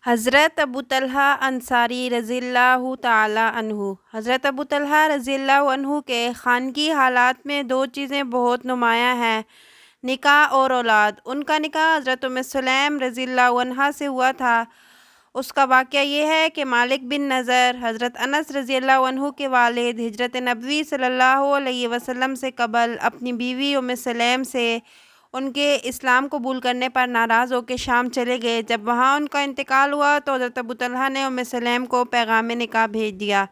حضرت ابو طلحہ انصاری رضی اللہ تعالی عنہ۔ حضرت ابو طلحہ رضی اللہ عنہ کے خانگی حالات میں دو چیزیں بہت نمایاں ہیں، نکاح اور اولاد۔ ان کا نکاح حضرت ام سلیم رضی اللہ عنہا سے ہوا تھا۔ اس کا واقعہ یہ ہے کہ مالک بن نضر، حضرت انس رضی اللہ عنہ کے والد، ہجرت نبوی صلی اللہ علیہ وسلم سے قبل اپنی بیوی ام سلیم سے ان کے اسلام قبول کرنے پر ناراض ہو کے شام چلے گئے۔ جب وہاں ان کا انتقال ہوا تو حضرت ابو طلحہ نے ام سلیم کو پیغام نکاح بھیج دیا۔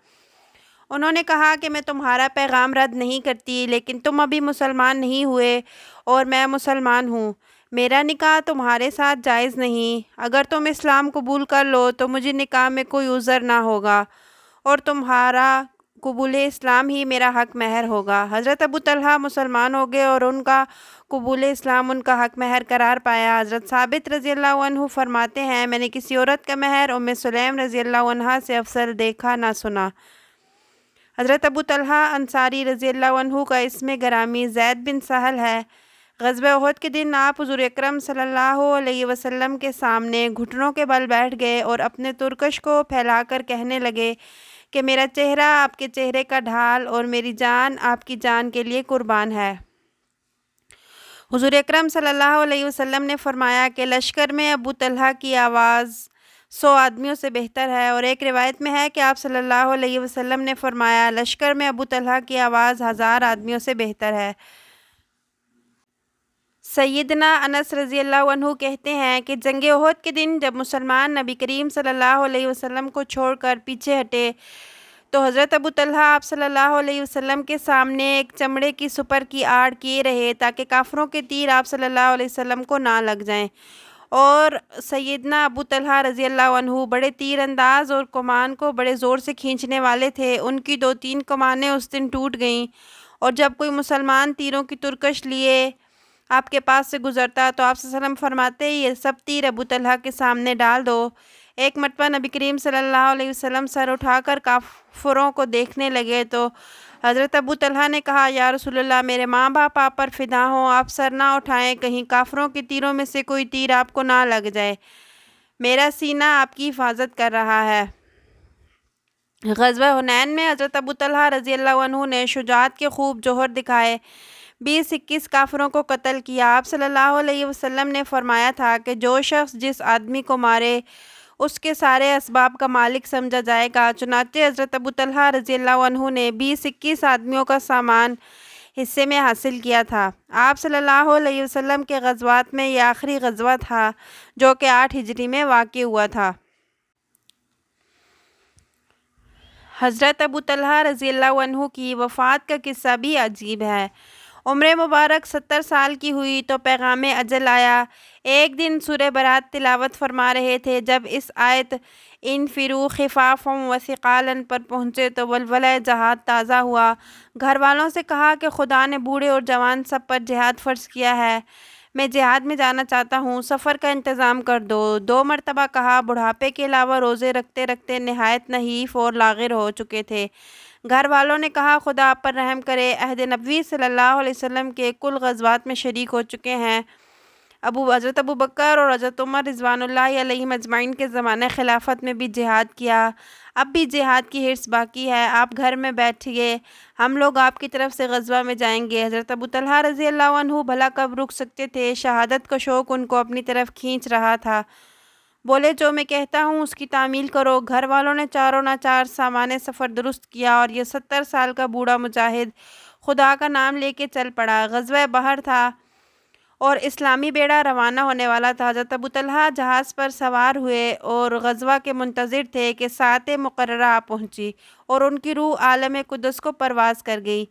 انہوں نے کہا کہ میں تمہارا پیغام رد نہیں کرتی، لیکن تم ابھی مسلمان نہیں ہوئے اور میں مسلمان ہوں۔ میرا نکاح تمہارے ساتھ جائز نہیں۔ اگر تم اسلام قبول کر لو تو مجھے نکاح میں کوئی عذر نہ ہوگا اور تمہارا قبول اسلام ہی میرا حق مہر ہوگا۔ حضرت ابو طلحہ مسلمان ہو گئے اور ان کا قبول اسلام ان کا حق مہر قرار پایا۔ حضرت ثابت رضی اللہ عنہ فرماتے ہیں، میں نے کسی عورت کا مہر ام سلیم رضی اللہ عنہا سے افضل دیکھا نہ سنا۔ حضرت ابو طلحہ انصاری رضی اللہ عنہ کا اسم گرامی زید بن سہل ہے۔ غزوہ احد کے دن آپ حضور اکرم صلی اللہ علیہ وسلم کے سامنے گھٹنوں کے بل بیٹھ گئے اور اپنے ترکش کو پھیلا کر کہنے لگے کہ میرا چہرہ آپ کے چہرے کا ڈھال اور میری جان آپ کی جان کے لیے قربان ہے۔ حضور اکرم صلی اللہ علیہ وسلم نے فرمایا کہ لشکر میں ابو طلحہ کی آواز 100 آدمیوں سے بہتر ہے، اور ایک روایت میں ہے کہ آپ صلی اللہ علیہ وسلم نے فرمایا لشکر میں ابو طلحہ کی آواز 1000 آدمیوں سے بہتر ہے۔ سیدنا انس رضی اللہ عنہ کہتے ہیں کہ جنگ احد کے دن جب مسلمان نبی کریم صلی اللہ علیہ وسلم کو چھوڑ کر پیچھے ہٹے تو حضرت ابو طلحہ آپ صلی اللہ علیہ وسلم کے سامنے ایک چمڑے کی سپر کی آڑ کیے رہے تاکہ کافروں کے تیر آپ صلی اللہ علیہ وسلم کو نہ لگ جائیں، اور سیدنا ابو طلحہ رضی اللہ عنہ بڑے تیر انداز اور کمان کو بڑے زور سے کھینچنے والے تھے۔ ان کی 2-3 کمانیں اس دن ٹوٹ گئیں، اور جب کوئی مسلمان تیروں کی ترکش لیے آپ کے پاس سے گزرتا تو آپ صلی اللہ علیہ وسلم فرماتے یہ سب تیر ابو طلحہ کے سامنے ڈال دو۔ ایک مرتبہ نبی کریم صلی اللہ علیہ وسلم سر اٹھا کر کافروں کو دیکھنے لگے تو حضرت ابو طلحہ نے کہا، یا رسول اللہ، میرے ماں باپ آپ پر فدا ہوں، آپ سر نہ اٹھائیں، کہیں کافروں کے تیروں میں سے کوئی تیر آپ کو نہ لگ جائے، میرا سینہ آپ کی حفاظت کر رہا ہے۔ غزوہ حنین میں حضرت ابو طلحہ رضی اللہ عنہ نے شجاعت کے خوب جوہر دکھائے، 20-21 کافروں کو قتل کیا۔ آپ صلی اللہ علیہ وسلم نے فرمایا تھا کہ جو شخص جس آدمی کو مارے اس کے سارے اسباب کا مالک سمجھا جائے گا۔ چنانچہ حضرت ابو طلحہ رضی اللہ عنہ نے 20-21 آدمیوں کا سامان حصے میں حاصل کیا تھا۔ آپ صلی اللہ علیہ وسلم کے غزوات میں یہ آخری غزوہ تھا جو کہ 8 ہجری میں واقع ہوا تھا۔ حضرت ابو طلحہ رضی اللہ عنہ کی وفات کا قصہ بھی عجیب ہے۔ عمر مبارک 70 سال کی ہوئی تو پیغام اجل آیا۔ ایک دن سورہ برات تلاوت فرما رہے تھے، جب اس آیت انفروا خفافا وثقالا پر پہنچے تو ولولہ جہاد تازہ ہوا۔ گھر والوں سے کہا کہ خدا نے بوڑھے اور جوان سب پر جہاد فرض کیا ہے، میں جہاد میں جانا چاہتا ہوں، سفر کا انتظام کر دو۔ 2 مرتبہ کہا۔ بڑھاپے کے علاوہ روزے رکھتے رکھتے نہایت نحیف اور لاغر ہو چکے تھے۔ گھر والوں نے کہا خدا آپ پر رحم کرے، عہد نبوی صلی اللہ علیہ وسلم کے کل غزوات میں شریک ہو چکے ہیں۔ حضرت ابو بکر اور حضرت عمر رضوان اللہ علیہم اجمعین کے زمانہ خلافت میں بھی جہاد کیا، اب بھی جہاد کی حرص باقی ہے، آپ گھر میں بیٹھیے، ہم لوگ آپ کی طرف سے غزوہ میں جائیں گے۔ حضرت ابو طلحہ رضی اللہ عنہ بھلا کب رک سکتے تھے، شہادت کا شوق ان کو اپنی طرف کھینچ رہا تھا۔ بولے جو میں کہتا ہوں اس کی تعمیل کرو۔ گھر والوں نے چاروں ناچار سامان سفر درست کیا اور یہ 70 سال کا بوڑھا مجاہد خدا کا نام لے کے چل پڑا۔ غزوہ بحر تھا اور اسلامی بیڑا روانہ ہونے والا تھا۔ حضرت ابو طلحہ جہاز پر سوار ہوئے اور غزوہ کے منتظر تھے کہ ساعت مقررہ آ پہنچی اور ان کی روح عالم قدس کو پرواز کر گئی۔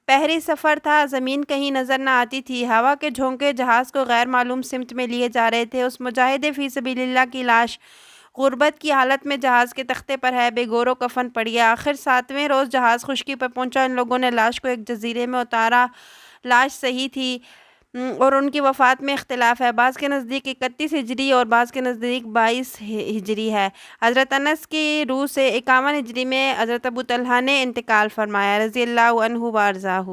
بحری سفر تھا، زمین کہیں نظر نہ آتی تھی، ہوا کے جھونکے جہاز کو غیر معلوم سمت میں لیے جا رہے تھے۔ اس مجاہد فی سبیل اللہ کی لاش غربت کی حالت میں جہاز کے تختے پر ہے، بے گور و کفن پڑی ہے۔ آخر 7ویں روز جہاز خشکی پر پہنچا، ان لوگوں نے لاش کو ایک جزیرے میں اتارا۔ لاش صحیح تھی اور ان کی وفات میں اختلاف ہے، بعض کے نزدیک 31 ہجری اور بعض کے نزدیک 22 ہجری ہے۔ حضرت انس کی روح سے 51 ہجری میں حضرت ابو طلحہ نے انتقال فرمایا رضی اللہ عنہ وارضاہ۔